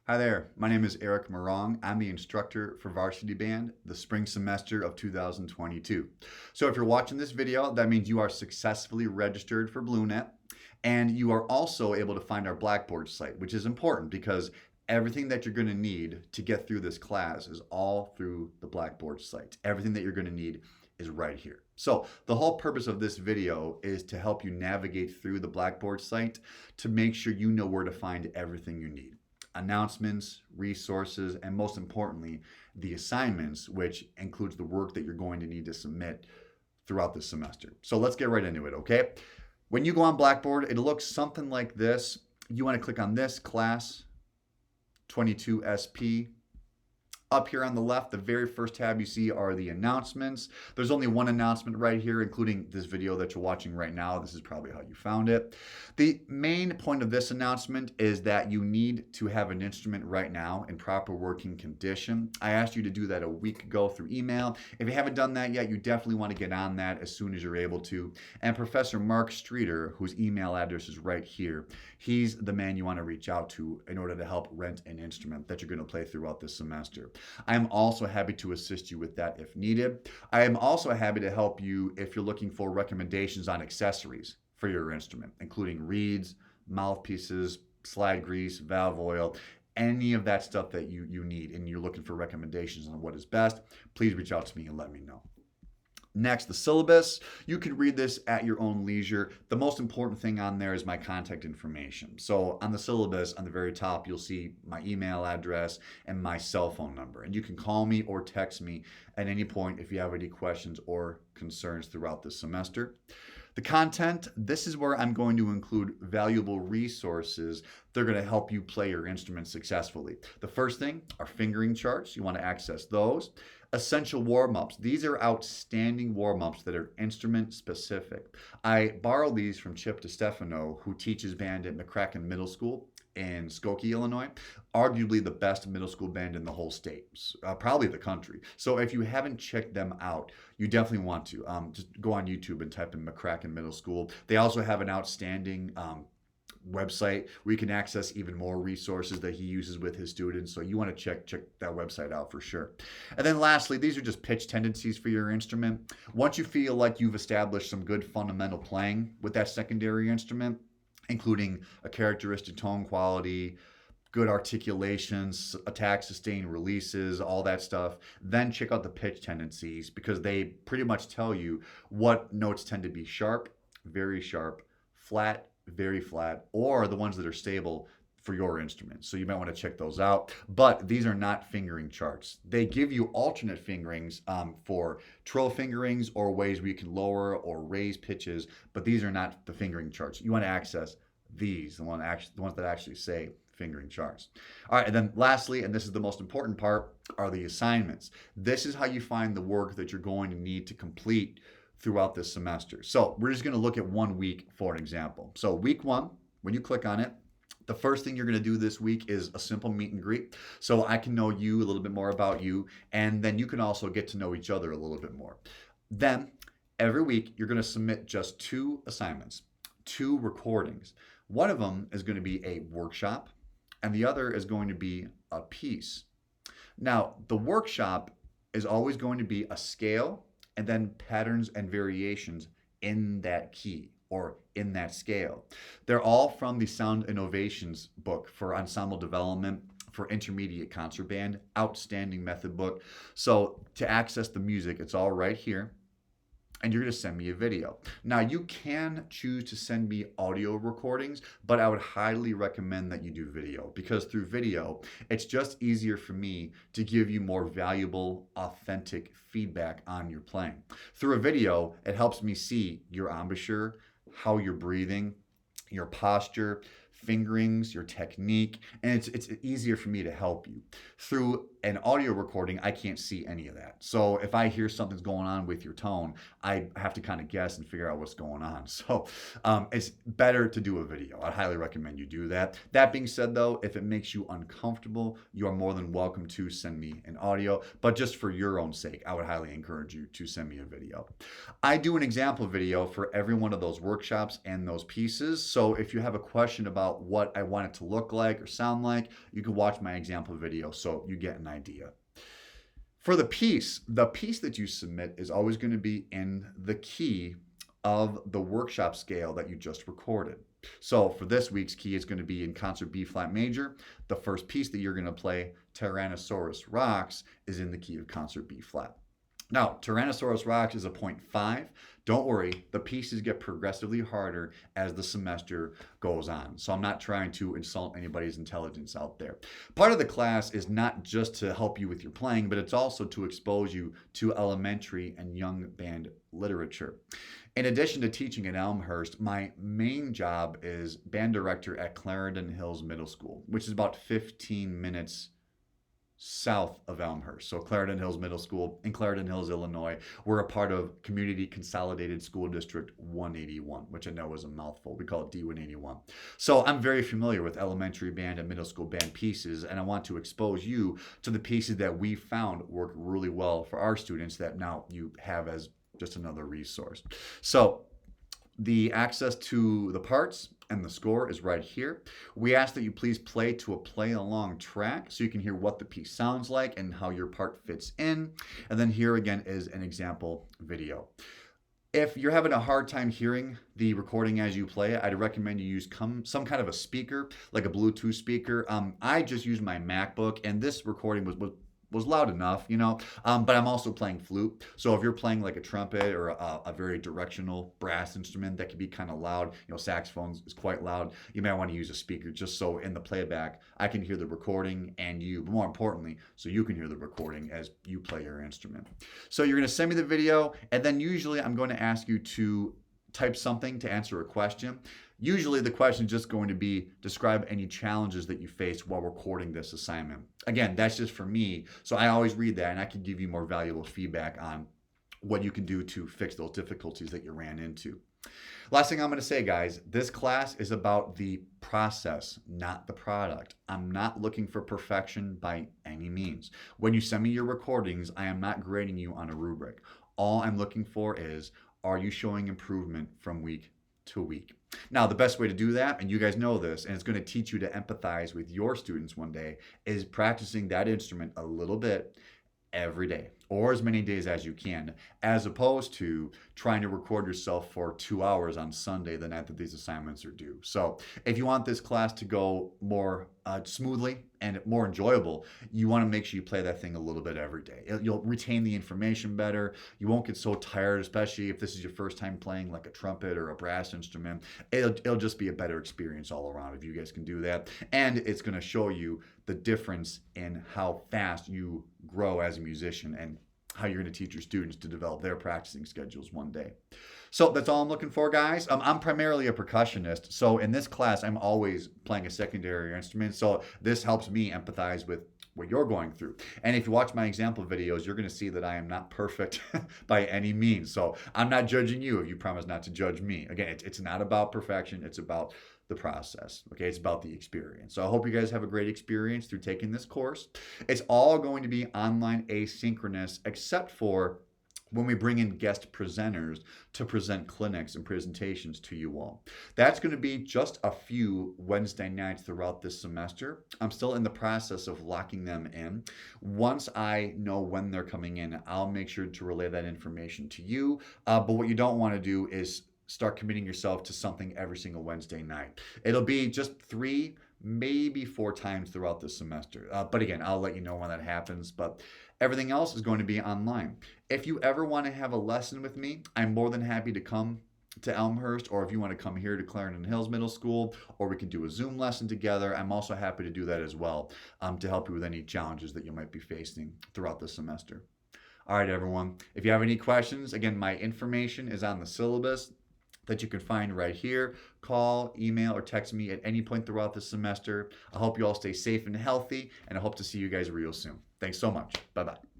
Hi there, my name is Eric Morong. I'm the instructor for Varsity Band, the spring semester of 2022. So if you're watching this video, that means you are successfully registered for BlueNet, and you are also able to find our Blackboard site, which is important because everything that you're going to need to get through this class is all through the Blackboard site. Everything that you're going to need is right here. So the whole purpose of this video is to help you navigate through the Blackboard site to make sure you know where to find everything you need. Announcements, resources, and most importantly, the assignments, which includes the work that you're going to need to submit throughout the semester. So let's get right into it, okay? When you go on Blackboard, it looks something like this. You want to click on this class 22 SP. Up here on the left, the very first tab you see are the announcements. There's only one announcement right here, including this video that you're watching right now. This is probably how you found it. The main point of this announcement is that you need to have an instrument right now in proper working condition. I asked you to do that a week ago through email. If you haven't done that yet, you definitely want to get on that as soon as you're able to. And Professor Mark Streeter, whose email address is right here, he's the man you want to reach out to in order to help rent an instrument that you're going to play throughout this semester. I am also happy to assist you with that if needed. I am also happy to help you if you're looking for recommendations on accessories for your instrument, including reeds, mouthpieces, slide grease, valve oil, any of that stuff that you need and you're looking for recommendations on what is best. Please reach out to me and let me know. Next, the syllabus. You can read this at your own leisure. The most important thing on there is my contact information. So on the syllabus, on the very top, you'll see my email address and my cell phone number. And you can call me or text me at any point if you have any questions or concerns throughout the semester. The content, this is where I'm going to include valuable resources. They're going to help you play your instrument successfully. The first thing are fingering charts. You want to access those. Essential warm-ups. These are outstanding warm-ups that are instrument specific. I borrowed these from Chip DeStefano, who teaches band at McCracken Middle School in Skokie, Illinois, arguably the best middle school band in the whole state, probably the country. So if you haven't checked them out, you definitely want to. Just go on YouTube and type in McCracken Middle School. They also have an outstanding website where you can access even more resources that he uses with his students. So you want to check that website out for sure. And then lastly, these are just pitch tendencies for your instrument. Once you feel like you've established some good fundamental playing with that secondary instrument, including a characteristic tone quality, good articulations, attack, sustain, releases, all that stuff, then check out the pitch tendencies because they pretty much tell you what notes tend to be sharp, very sharp, flat, very flat, or the ones that are stable for your instrument. So you might want to check those out. But these are not fingering charts. They give you alternate fingerings for trill fingerings or ways where you can lower or raise pitches, but these are not the fingering charts. You want to access these, the ones that actually say fingering charts. All right, and then lastly, and this is the most important part, are the assignments. This is how you find the work that you're going to need to complete throughout this semester. So we're just going to look at 1 week for an example. So week 1, when you click on it, the first thing you're going to do this week is a simple meet and greet. So I can know you a little bit more about you, and then you can also get to know each other a little bit more. Then every week you're going to submit just 2 assignments, 2 recordings. One of them is going to be a workshop, and the other is going to be a piece. Now, the workshop is always going to be a scale and then patterns and variations in that key or in that scale. They're all from the Sound Innovations book for ensemble development for intermediate concert band, outstanding method book. So to access the music, it's all right here. And you're going to send me a video. Now, you can choose to send me audio recordings, but I would highly recommend that you do video because through video, it's just easier for me to give you more valuable, authentic feedback on your playing. Through a video, it helps me see your embouchure, how you're breathing, your posture, fingerings, your technique, and it's easier for me to help you. Through an audio recording, I can't see any of that. So if I hear something's going on with your tone, I have to kind of guess and figure out what's going on. So it's better to do a video. I highly recommend you do that. That being said though, if it makes you uncomfortable, you are more than welcome to send me an audio, but just for your own sake, I would highly encourage you to send me a video. I do an example video for every one of those workshops and those pieces. So if you have a question about about what I want it to look like or sound like, you can watch my example video so you get an idea. For the piece that you submit is always going to be in the key of the workshop scale that you just recorded. So for this week's key, it's going to be in concert B flat major. The first piece that you're going to play, Tyrannosaurus Rocks, is in the key of concert B flat. Now, Tyrannosaurus Rocks is a 0.5. Don't worry, the pieces get progressively harder as the semester goes on. So I'm not trying to insult anybody's intelligence out there. Part of the class is not just to help you with your playing, but it's also to expose you to elementary and young band literature. In addition to teaching at Elmhurst, my main job is band director at Clarendon Hills Middle School, which is about 15 minutes south of Elmhurst. So Clarendon Hills Middle School in Clarendon Hills, Illinois. We're a part of Community Consolidated School District 181, which I know is a mouthful. We call it D181. So I'm very familiar with elementary band and middle school band pieces, and I want to expose you to the pieces that we found work really well for our students that now you have as just another resource. So the access to the parts and the score is right here. We ask that you please play to a play along track so you can hear what the piece sounds like and how your part fits in. And then here again is an example video. If you're having a hard time hearing the recording as you play it, I'd recommend you use some kind of a speaker, like a Bluetooth speaker. I just used my MacBook, and this recording was loud enough, you know, but I'm also playing flute. So if you're playing like a trumpet or a very directional brass instrument that can be kind of loud, you know, saxophones is quite loud, you may want to use a speaker just so in the playback I can hear the recording and you, but more importantly, so you can hear the recording as you play your instrument. So you're going to send me the video, and then usually I'm going to ask you to type something to answer a question. Usually the question is just going to be, describe any challenges that you faced while recording this assignment. Again, that's just for me, so I always read that and I can give you more valuable feedback on what you can do to fix those difficulties that you ran into. Last thing I'm going to say, guys, this class is about the process, not the product. I'm not looking for perfection by any means. When you send me your recordings, I am not grading you on a rubric. All I'm looking for is, are you showing improvement from week to week? Now, the best way to do that, and you guys know this, and it's going to teach you to empathize with your students one day, is practicing that instrument a little bit every day, or as many days as you can, as opposed to trying to record yourself for 2 hours on Sunday, the night that these assignments are due. So if you want this class to go more smoothly and more enjoyable, you want to make sure you play that thing a little bit every day. You'll retain the information better. You won't get so tired, especially if this is your first time playing like a trumpet or a brass instrument. It'll just be a better experience all around if you guys can do that. And it's going to show you the difference in how fast you grow as a musician and how you're going to teach your students to develop their practicing schedules one day. So that's all I'm looking for, guys. I'm primarily a percussionist, so in this class, I'm always playing a secondary instrument, so this helps me empathize with what you're going through. And if you watch my example videos, you're going to see that I am not perfect by any means, so I'm not judging you if you promise not to judge me. Again, it's not about perfection, it's about the process, okay? It's about the experience. So I hope you guys have a great experience through taking this course. It's all going to be online asynchronous, except for when we bring in guest presenters to present clinics and presentations to you all. That's going to be just a few Wednesday nights throughout this semester. I'm still in the process of locking them in. Once I know when they're coming in, I'll make sure to relay that information to you. But what you don't want to do is start committing yourself to something every single Wednesday night. It'll be just 3, maybe 4 times throughout the semester. But again, I'll let you know when that happens. But everything else is going to be online. If you ever want to have a lesson with me, I'm more than happy to come to Elmhurst, or if you want to come here to Clarendon Hills Middle School, or we can do a Zoom lesson together. I'm also happy to do that as well, to help you with any challenges that you might be facing throughout the semester. All right, everyone. If you have any questions, again, my information is on the syllabus that you can find right here. Call, email, or text me at any point throughout the semester. I hope you all stay safe and healthy, and I hope to see you guys real soon. Thanks so much. Bye-bye.